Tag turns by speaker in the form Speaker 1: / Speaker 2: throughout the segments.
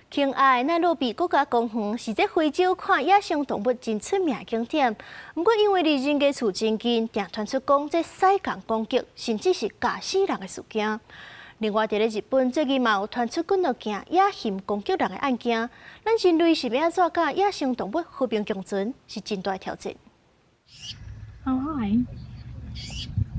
Speaker 1: 亲爱奈罗比国家公园是在非洲看野生动物真出名的景点，不过因为离人家厝真近，常传出讲这犀港攻击，甚至是假死人的事件。另外，在日本最近嘛有传出几件野熊攻击人的案件，咱人类是要安怎甲野生动物和平共存，是真大的挑战。
Speaker 2: Oh hi.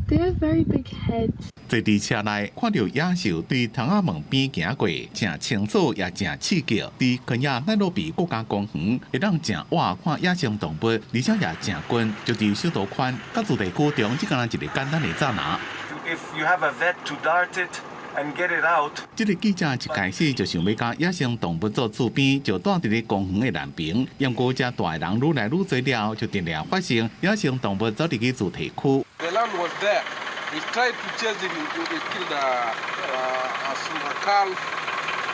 Speaker 2: They have very big heads.
Speaker 3: 坐伫车内看到野兽对窗仔门边行过，正清楚也正刺激。伫肯亚奈罗比国家公园，会当正活看野生动物，而且也正近，就伫首都圈甲主题区中，只干一个简单的栅栏。
Speaker 4: If you have a vet to dart it and get it out，
Speaker 3: 这个记者一开始就想要甲野生动物做厝边，就住伫咧公园的南边。不过这大人愈来愈多了，就定了发现野生动物走入去主题区。
Speaker 5: The lamb was there. We tried to chase it. We killed a small calf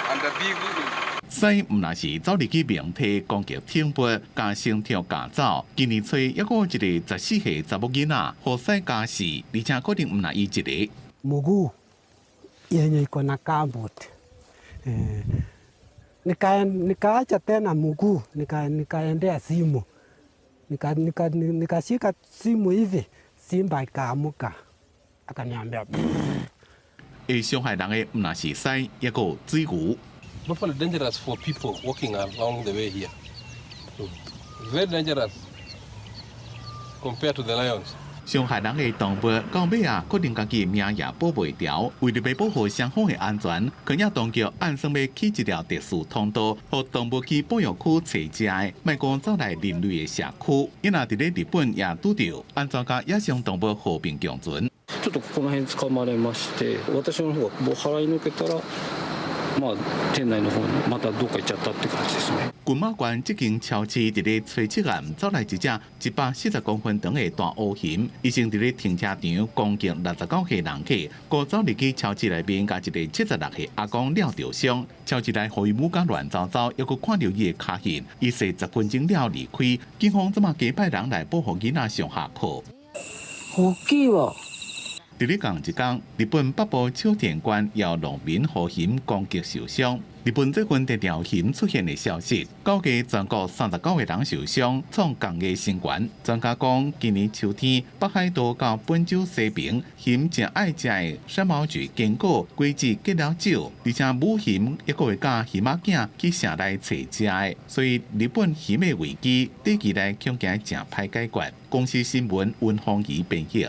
Speaker 5: and a big eagle.
Speaker 3: 西唔那是走入去明体攻击天物，加生跳假走。今年初，一个14岁查某囡仔，何西加死，而且可能唔那伊一个。
Speaker 6: Mugu, ini ko nakabot. Nikaacha na mugu, nikaendea simu, nikashika simu hivi, simba ikaamuka, akaniambia.
Speaker 3: 会伤害人的唔那是西，一个水牛。
Speaker 5: Buffalo dangerous for people walking along the way here. Very dangerous compared to the lions.
Speaker 3: 伤害人的动物到尾啊，可能家己命也保袂掉。为了要保护双方的安全，肯亚当局按算要起一条特殊通道，让动物去保育区找食的，莫讲走来人类的社区。因为伫咧日本也拄着安怎甲野生動物和平共存。
Speaker 7: ちょっとこの辺掴まれまして、私の方がもう払い抜けたら。店内の方にまたどっか行っちゃったって感じですね。
Speaker 3: 群马县这间超市伫咧初七暗走来一只140公分长的大乌熊，已经伫咧停车场攻击69岁人客，过走入去超市内面，甲一个76岁阿公了着伤。超市内互伊母甲乱糟糟，又搁看到伊的脚印，伊说10分钟了离开。警方怎么加派人来保护囡仔上下课？
Speaker 6: 大きいわ。
Speaker 3: 伫咧同一天，日本北部秋田县有农民互熊攻击受伤。日本最近第条熊出现的消息，估计全国39个人受伤，创同个新高。专家讲，今年秋天北海道到本州西平，熊正爱食的山毛榉坚果季节结了少，而且母熊也会甲熊仔囝去城内找食的，所以日本熊的危机短期内恐惊正歹解决。公司新闻温芳仪编译。